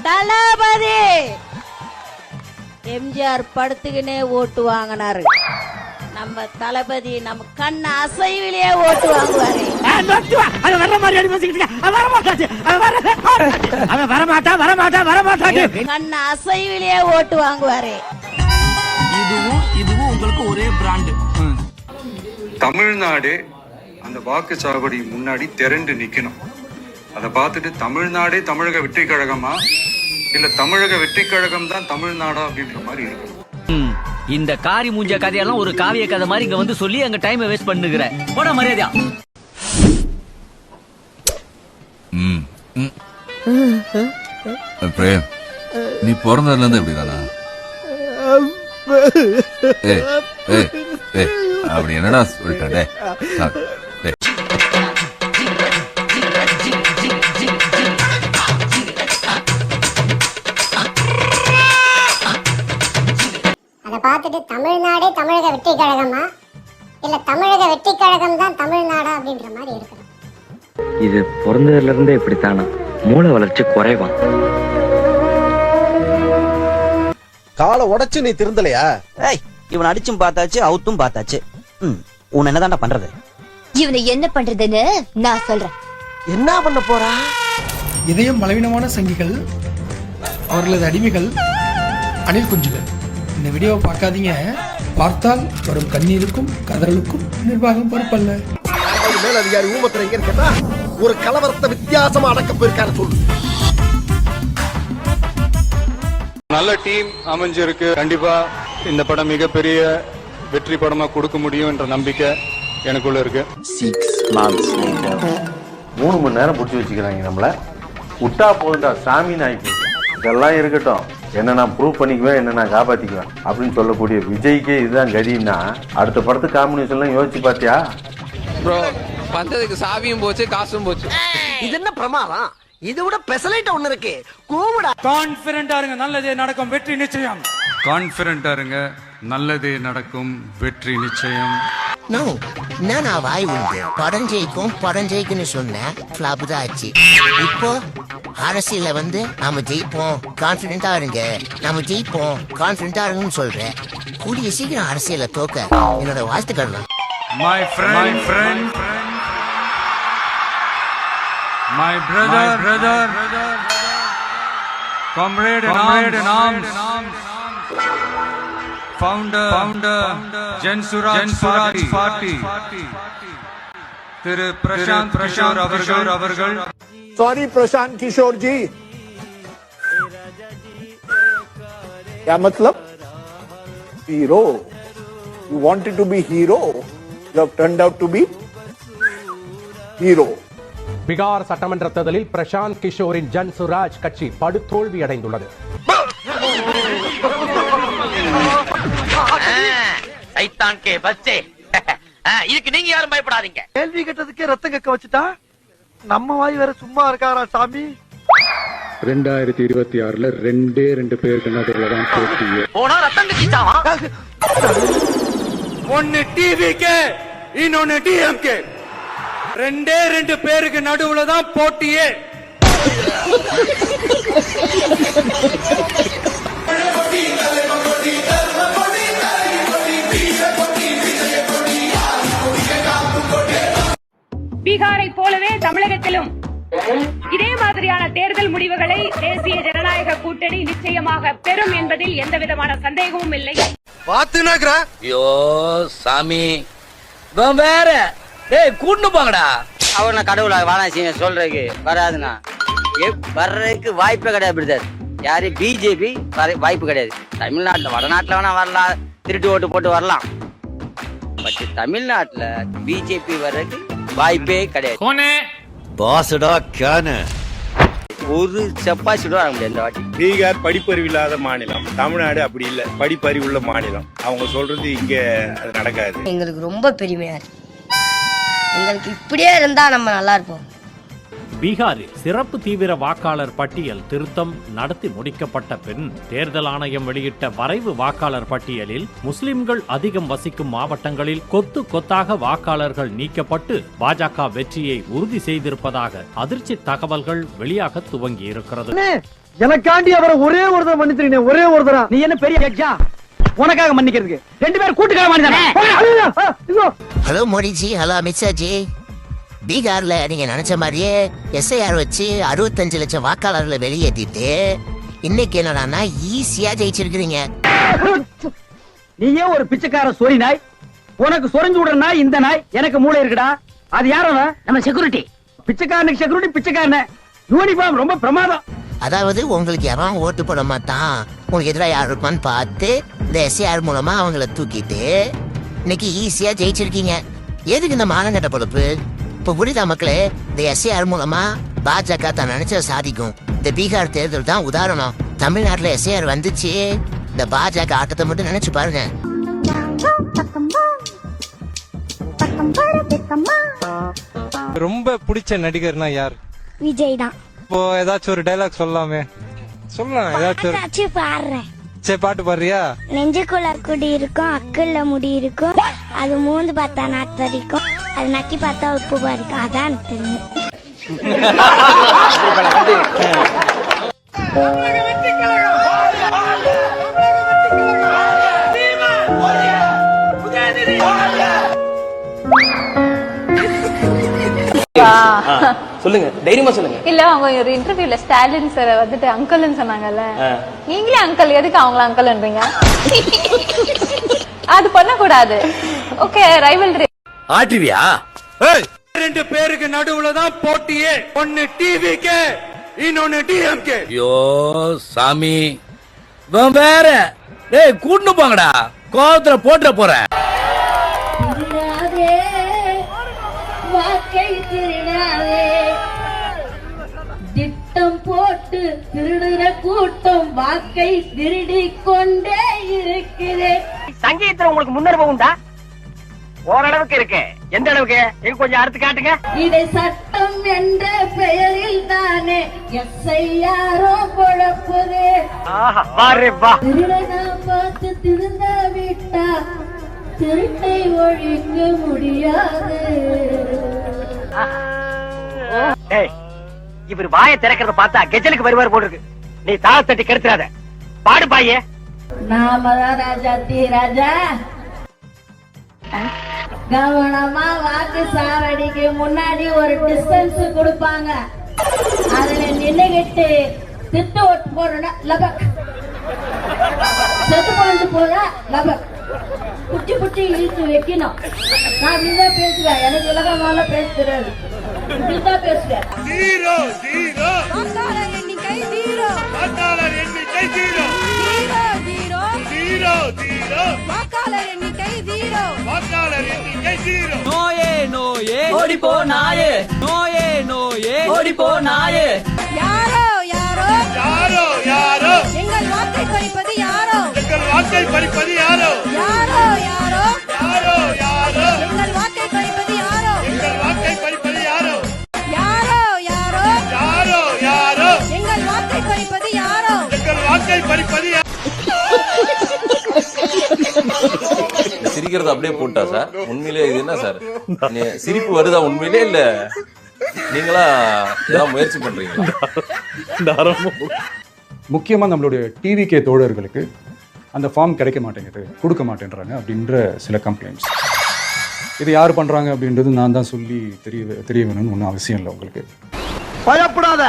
தளபதி எம்ஜிஆர் படுத்துக்கினே ஓட்டு வாங்கினாரு. நம்ம தளபதி நம்ம கண்ண அசைவிலேயே ஓட்டு வாங்குவாரு. கண்ண அசைவிலேயே ஓட்டு வாங்குவாரு. இதுவும் உங்களுக்கு ஒரே பிராண்ட். தமிழ்நாடு அந்த வாக்குச்சாவடி முன்னாடி திரண்டு நிக்கணும். அதை பார்த்துட்டு தமிழ்நாடே தமிழக வெற்றி கழகமா இல்ல தமிழக வெற்றி கழகம் தான் தமிழ்நாடா அப்படின்ற மாதிரி இருக்கணும். இந்த காரி மூஞ்ச கதையெல்லாம் ஒரு காவிய கதை மாதிரி இங்க வந்து சொல்லி அங்க டைம் வேஸ்ட் பண்ணுகிற போட மரியாதையா. பிரேம், நீ பிறந்ததுல இருந்து எப்படிதானா? அப்படி என்னடா சொல்லிட்டே. அதை பார்த்துட்டு தமிழ்நாடே தமிழக வெற்றி கழகமா இல்ல தமிழக வெற்றி கழகம் தான் தமிழ்நாடா அப்படின்ற மாதிரி இருக்கணும். இது பிறந்ததுல இருந்தே இப்படித்தானா? மூளை வளர்ச்சி குறைவான். காலை உடைச்சு நீ திருந்தலையா? இவன் அடிச்சும் பார்த்தாச்சு, அவுத்தும் பார்த்தாச்சு. உன் என்னதான்டா பண்றது? இவனை என்ன பண்றதுன்னு நான் சொல்றேன். என்ன பண்ண போறா? இதயம் பலவீனமான சங்கிகள், அவர்களது அடிமைகள், அணில் குஞ்சுகள். இந்த வீடியோவை பார்க்காதீங்க. பார்த்தால் வரும் கண்ணீருக்கும் கதறலுக்கும் நிர்வாகம் பொறுப்பல்ல. மேல் அதிகாரி ஊமத்துல எங்க இருக்கா? ஒரு கலவரத்தை வித்தியாசமா அடக்க போயிருக்காரு சொல்லு. நல்ல டீம் அமைஞ்சிருக்கு. கண்டிப்பா இந்த படம் மிகப்பெரிய வெற்றி படமா கொடுக்க முடியும் என்ற நம்பிக்கை எனக்குள்ள இருக்கு. 6 months later 3 மணி நேரம் பிடிச்சி வச்சுக்கிறாங்க நம்மள. விட்டா போதுண்டா சாமின்னு ஆயிப்போச்சு. இதெல்லாம் இருக்கட்டும், என்ன நான் ப்ரூவ் பண்ணிக்குவேன், என்ன நான் காப்பாத்திக்குவேன் அப்படின்னு சொல்லக்கூடிய விஜய்க்கே இதுதான் கதின்னா அடுத்த படத்துக்கு காம்பினேஷன் எல்லாம் யோசிச்சு பாத்தியா? ப்ரோ, பந்ததுக்கு சாவியும் போச்சு, காசும் போச்சு. இது என்ன பிரமாதம்? இது விட பெசலைட் ஒண்ணு இருக்கு. கூவுடா. கான்ஃபிடென்ட்டா இருங்க, நல்லதே நடக்கும், வெற்றி நிச்சயம். கான்பிடண்டா இருங்க, நல்லதே நடக்கும், வெற்றி நிச்சயம். நான் வாய் உண்டு படம் ஜெயிக்கும் படம் ஜெயிக்குன்னு சொன்னேன், ஃபிளாப் தான் ஆச்சு. இப்போ அரசியல வந்து நாம ஜெயிப்போம் கான்பிடென்ட்டா இருங்க, நாம ஜெயிப்போம் கான்பிடென்ட்டா இருங்கன்னு சொல்றேன். கூடிய சீக்கிரம் அரசியல தோக்க என்னோட வாழ்த்துக்கள். My friend, my brother, comrade in arms, founder, Jan Suraj Party, திரு பிரசாந்த் கிஷோர் அவர்கள். Sorry प्रशांत किशोर जी, क्या मतलब? Hero. You wanted to be hero. You have turned out to be hero. Bihar சட்டமன்ற தேர்தலில் பிரசாந்த் கிஷோரின் ஜன் சுராஜ் கட்சி படுதோல்வி அடைந்துள்ளது. சைத்தான் கே பச்சே, இதுக்கு நீங்க யாரும் பயப்படாதீங்க. கேள்வி கேட்டதுக்கே ரத்தம் கக்க வச்சுட்டா நம்ம வாய் வேற சும்மா இருக்காரா சாமி? 2026ல 2 பேருக்கு நடுவுல தான் போட்டியே. போனா ரத்தம் கட்டிச்சாவா? ஒன்னு டிவிகே, இன்னொன்னு டிஎம்கே. 2 பேருக்கு நடுவுல தான் போட்டியே. பீகாரை போலவே தமிழகத்திலும் இதே மாதிரியான தேர்தல் முடிவுகளை தேசிய ஜனநாயக கூட்டணி நிச்சயமாக பெறும் என்பதில் எந்த விதமான சந்தேகமும் இல்லை. ஐயோ சாமி, வேற கூட்டு போங்கடா. அவன கடவுளா வானாசி சொல்றதுக்கு வராதுண்ணா, வர்றதுக்கு வாய்ப்பே கிடையாது. பிடித்தாரு யாரு பிஜேபி வாய்ப்பு கிடையாது. தமிழ்நாட்டுல வடநாட்டுல வேணா வரலாம், திருட்டு ஓட்டு போட்டு வரலாம். பட் தமிழ்நாட்டுல பிஜேபி வர்றதுக்கு வாய்ப்பே கிடையாது. பாஸ்டா கேன ஒரு செப்பாசி வர முடியாது இந்த வாட்டி. பீகார் படிப்பறிவு இல்லாத மாநிலம், தமிழ்நாடு அப்படி இல்லை, படிப்பறிவுள்ள மாநிலம். அவங்க சொல்றது இங்க அது நடக்காது. எங்களுக்கு ரொம்ப பெருமையா இருக்கு. எங்களுக்கு இப்படியே இருந்தா நம்ம நல்லா இருப்போம். பீகாரில் சிறப்பு தீவிர வாக்காளர் பட்டியல் திருத்தம் நடத்தி முடிக்கப்பட்ட பின் தேர்தல் ஆணையம் வெளியிட்ட வரைவு வாக்காளர் பட்டியலில் முஸ்லிம்கள் அதிகம் வசிக்கும் மாவட்டங்களில் கொத்து கொத்தாக வாக்காளர்கள் நீக்கப்பட்டு பாஜக வெற்றியை உறுதி செய்திருப்பதாக அதிர்ச்சி தகவல்கள் வெளியாக துவங்கி இருக்கிறது. எனக்காண்டி அவரை ஒரே ஒருத்தர் மன்னிச்சிருக்கீங்க, ஒரே ஒருத்தரா. நீ என்ன பெரிய ஜட்ஜா உனக்காக மன்னிக்கிறதுக்கு? 2 பேரும் கூட்டுக்காக மன்னிச்சானே. Hello Modi ji, hello Amit Shah ji. பீகார்ல நீங்க நினைச்ச மாதிரியே எஸ்ஐஆர் வச்சு 65 லட்சம் வாக்காளர்களை வெளியேற்றிட்டு இன்னைக்கு என்னடான்னா ஈஸியா ஜெயிச்சிருக்கிறீங்க. நீயே ஒரு பிச்சைக்கார சொறி நாய். உனக்கு சொரிஞ்சு விடுற நாய் இந்த நாய். எனக்கு மூளை இருக்குடா. அது யாரும் நம்ம செக்யூரிட்டி. பிச்சைக்காரனுக்கு செக்யூரிட்டி பிச்சைக்காரன. யூனிஃபார்ம் ரொம்ப பிரமாதம். அதாவது உங்களுக்கு யாரும் ஓட்டு போட மாட்டான், உங்களுக்கு எதிராக யார் இருப்பான்னு பார்த்து இந்த எஸ்ஐஆர் மூலமா அவங்கள தூக்கிட்டு இன்னைக்கு ஈஸியா ஜெயிச்சிருக்கீங்க. எதுக்கு இந்த மானங்கட்ட பொறுப்பு? இப்ப புரியுதா மக்களே? இந்த எஸ்ஐஆர் மூலமா பாஜக தான் நினைச்ச சாதிக்கும். இந்த பீகார் தேர்தல் தான் உதாரணம். தமிழ்நாட்டுல எஸ்ஐஆர் வந்துச்சு. இந்த பாஜக ஆட்டத்தை மட்டும் நினைச்சு பாருங்க. ரொம்ப பிடிச்ச நடிகர்னா யார்? விஜய் தான். இப்போ ஏதாச்சும் ஒரு டைலாக் சொல்லலாமே. சொல்லலாம் ஏதாச்சும். பாடுறேன். சரி பாட்டு பாடுறியா? நெஞ்சுக்குள்ள குடி இருக்கும், அக்குள்ள முடி இருக்கும், அது மூந்து பார்த்தா நாட்டு வரைக்கும், அது நக்கி பார்த்தா உப்பு பாரிக்கும். அதான் தெரியும். சொல்லுங்க, தைரியமா சொல்லுங்க. இல்ல அவங்க ஒரு இன்டர்வியூல ஸ்டாலின் சார் வந்துட்டு அங்கிள்னு சொன்னாங்கல்ல, நீங்களே அங்கிள், எதுக்கு அவங்கள அங்கிள்ன்றீங்க? அது பண்ண கூடாது. Okay, rivalry ஆட்டிவியா? 2 பேருக்கு நடுவுல தான் போட்டியே. ஒன்னு டிவிக்கு, இன்னொன்னு டிஎம்கே. ஐயோ சாமி, இவன் வேற. டேய் கூட்டு போங்கடா, கோவத்துல போட்டுற போறேன். வாக்கை திருடாதே, திட்டம் போட்டு திருடுற கூட்டம் வாக்கை திருடி கொண்டே இருக்குது. சங்கீதத்துல உங்களுக்கு முன்னறிவு உண்டா? ஓரளவுக்கு இருக்கு. எந்த அளவுக்கு? எங்க கொஞ்சம் அறுத்து காட்டுங்க. இதை சட்டம் என்ற பெயரில் தானே எஸ்ஐஆரோ குழப்புது. திருடனா பார்த்து திருந்த விட்டா திருட்டை ஒழிக்க முடியாது. இவர் வாயை திறக்கிறத பார்த்தா கெஜலுக்கு வருவார் போட்டுருக்கு. நீ தாளத்தட்டி கெடுத்துறாத. பாடு பாயே. நாமதான் ராஜா தீ ராஜா. கவனமா வாக்கு சாவடிக்கு முன்னாடி ஒரு டிஸ்டன்ஸ் கொடுப்பாங்க. அதுல நின்னுகிட்டு திட்டு ஓட்டு போடுறா லபக், செத்து போட்டு போதா லபக், புட்டி புட்டி இழுத்து வைக்கணும். நான் அப்படிதான் பேசுவேன். எனக்கு உலகமால பேச தெரியாது. இப்படிதான் பேசுவேன். ஜீரோ ஜீரோ வாக்காளர் எண்ணிக்கை ஜீரோ. வாக்காளர் எண்ணிக்கை zero. Zero zero zero zero வாக்காளர் எண்ணிக்கை ஜீரோ. வாக்காளர் எண்ணிக்கை ஜீரோ. நோயே நோயே ஓடி போ நாயே. நோயே நோயே ஓடி போ நாயே. யாரோ யாரோ யாரோ யாரோ எங்கள் வாக்கை பறிப்பது யாரோ. எங்கள் வாக்கை பறிப்பது யாரோ. யாரோ யாரோ யாரோ யாரோ எங்கள் வாக்கை பறிப்பது யாரோ. எங்கள் வாக்கை பறிப்பது யாரோ. யாரோ யாரோ யாரோ யாரோ எங்கள் வாக்கை பறிப்பது யாரோ. எங்கள் வாக்கை பறிப்பது யாரோ. சிரிக்கிறது அப்படியே போட்டா சார்? உண்மையிலே இது என்ன சார்? சிரிப்பு வருதா உண்மையிலே? இல்ல நீங்களா ஏதாவது முயற்சி பண்றீங்களா? முக்கியமா நம்மளுடைய டிவிகே தோழர்களுக்கு அந்த ஃபார்ம் கிடைக்க மாட்டேங்குது, கொடுக்க மாட்டேன்றாங்க அப்படின்ற சில கம்ப்ளைண்ட்ஸ். இது யார் பண்றாங்க அப்படின்றது நான் தான் சொல்லி தெரிய வேணும்னு ஒன்றும் அவசியம் இல்லை உங்களுக்கு. பயப்படாத,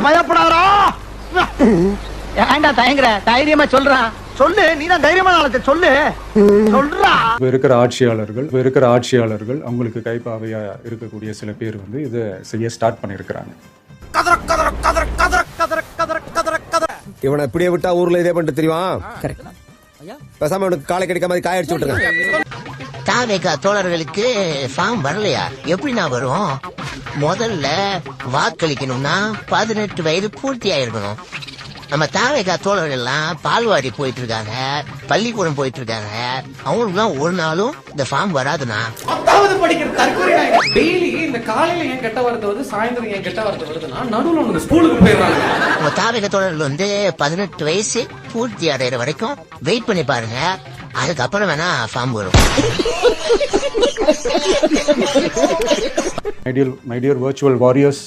பயப்படாதா. ஏன்டா தயங்குற? தைரியமா சொல்றான். சொல்லு, நீ தான் தைரியமான ஆளத்தை சொல்லு. சொல்றா. இப்போ இருக்கிற ஆட்சியாளர்கள் அவங்களுக்கு கைப்பாவையா இருக்கக்கூடிய சில பேர் வந்து இதை செய்ய ஸ்டார்ட் பண்ணியிருக்கிறாங்க. இவனை இப்படியே விட்டா ஊர்ல இதே பண்ணிட்டு தெரியுமா? பேசாம அவனுக்கு காலை கிடைக்காம மாதிரி காய அடிச்சு விட்டுருங்க. தாவேகா தோழர்களுக்கு ஃபார்ம் வரலையா? எப்படின்னா வரும்? முதல்ல வாக்களிக்கணும்னா 18 வயது பூர்த்தி ஆயிருக்கணும். நம்ம தாவேகா தோழர்கள் எல்லாம் பால்வாடி போயிட்டு இருக்காங்க, பள்ளிக்கூடம் போயிட்டு இருக்காங்க. அவங்களுக்குலாம் ஒரு நாளும் இந்த ஃபார்ம் வராதுண்ணா. டெய்லி இந்த காலையில ஏன் கெட்ட வார்த்தை வருது, சாயந்தரம் ஏன் கெட்ட வார்த்தை வருதுன்னா நடுவுல உங்க ஸ்கூலுக்கு போயிடுறாங்க. நம்ம தாவேகா தோழர்கள் வந்து 18 வயசு பூர்த்தி அடைகிற வரைக்கும் வெயிட் பண்ணி பாருங்க. அதுக்கப்புறம் வேணா ஃபார்ம் வரும். My dear virtual warriors,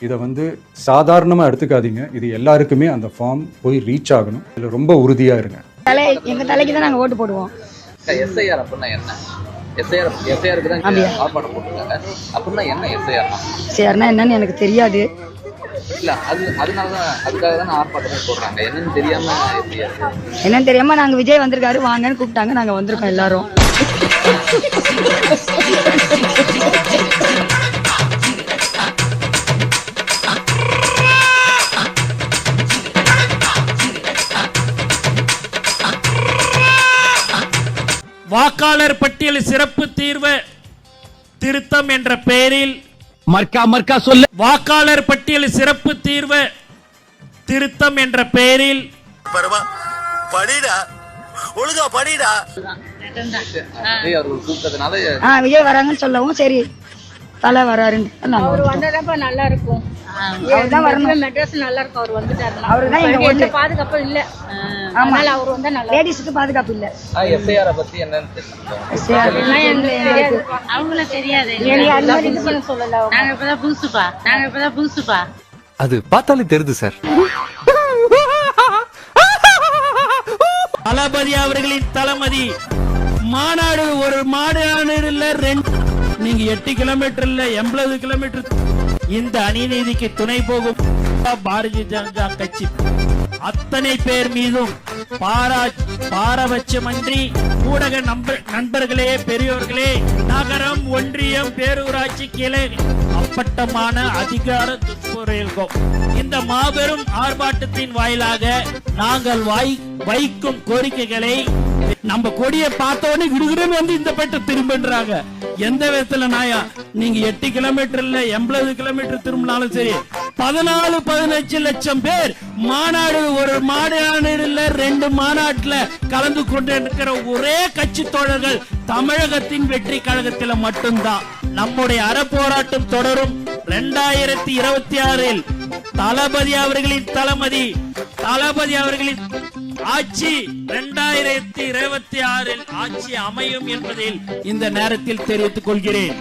இதை வந்து சாதாரணமாக எடுத்துக்காதீங்க. இது எல்லாருக்குமே அந்த ஃபார்ம் போய் ரீச் ஆகணும். இதில் ரொம்ப உறுதியாக இருங்க. எங்க தலைக்கு தான் நாங்க ஓட்டு போடுவோம். எஸ்ஐஆர் அப்படின்னா என்ன? எஸ்ஐஆருக்கு தான் ஆர்ப்பாட்டம் போட்டுருக்காங்க. அப்படின்னா என்ன எஸ்ஐஆர்? சரினா என்னன்னு எனக்கு தெரியாது. இல்ல அதனாலதான் அதுக்காக தான் ஆர்ப்பாட்டமே போடுறாங்க. என்னன்னு தெரியாம நாங்க விஜய் வந்திருக்காரு வாங்கன்னு கூப்பிட்டாங்க, நாங்க வந்திருக்கோம் எல்லாரும். வாக்காளர் பட்டியல் சிறப்பு தீர்வு திருத்தம் என்ற பெயரில் மர்க்கா சொல்ல. வாக்காளர் பட்டியல் சிறப்பு தீர்வு திருத்தம் என்ற பெயரில் ஒழுங்கா படிடா. விஜய் வராங்கன்னு சொல்லவும் சரி தலை வராருன்னு அவர் வந்ததப்ப நல்லா இருக்கும். மெட்ராஸ் நல்லா இருக்கும். அவர் வந்துட்டாருன்னா அவருதான் எங்க பாதுகாப்பு இல்ல. அதனால அவர் வந்தா நல்லா. லேடிஸ்க்கு பாதுகாப்பு இல்ல. எஸ்ஐஆர் பத்தி என்னன்னு தெரியாது. அவங்களுக்கு தெரியாது. இது பண்ண சொல்லல. நாங்க இப்பதான் புதுசுப்பா. அது பார்த்தாலே தெரியுது சார். தளபதி அவர்களின் தலைமதி மாநாடு ஒரு மாநாடுல 2 நீங்க 8 கிலோமீட்டர்ல 80 கிலோமீட்டர். இந்த அநீதிக்கு துணை போகும் பாரதிய ஜனதா கட்சி அத்தனை பேர் மீதும் பாரபட்சமின்றி ஊடக நண்பர்களே, பெரியோர்களே, நகரம், ஒன்றியம், பேரூராட்சி கிளை அப்பட்டமான அதிகார துஷ்பிரயோகம். இந்த மாபெரும் ஆர்ப்பாட்டத்தின் வாயிலாக நாங்கள் வைக்கும் கோரிக்கைகளை நம்ம கொடியை பார்த்தோன்னே விடுகிறோம் வந்து இந்த பட்டு திரும்புன்றாங்க. எந்த விதத்துல நாயா? நீங்க 8 கிலோமீட்டர்ல 80 கிலோமீட்டர் திரும்பினாலும் சரி, 14-15 லட்சம் பேர் மாநாடு ஒரு மாநாடுல 2 மாநாட்டுல கலந்து கொண்டிருக்கிற ஒரே கட்சி தோழர்கள் தமிழகத்தின் வெற்றி கழகத்தில மட்டும்தான். நம்முடைய அறப்போராட்டம் தொடரும். 2026 தளபதி அவர்களின் தலைமதி, தளபதி அவர்களின் ஆட்சி 2026 ஆட்சி அமையும் என்பதில் இந்த நேரத்தில் தெரிவித்துக் கொள்கிறேன்.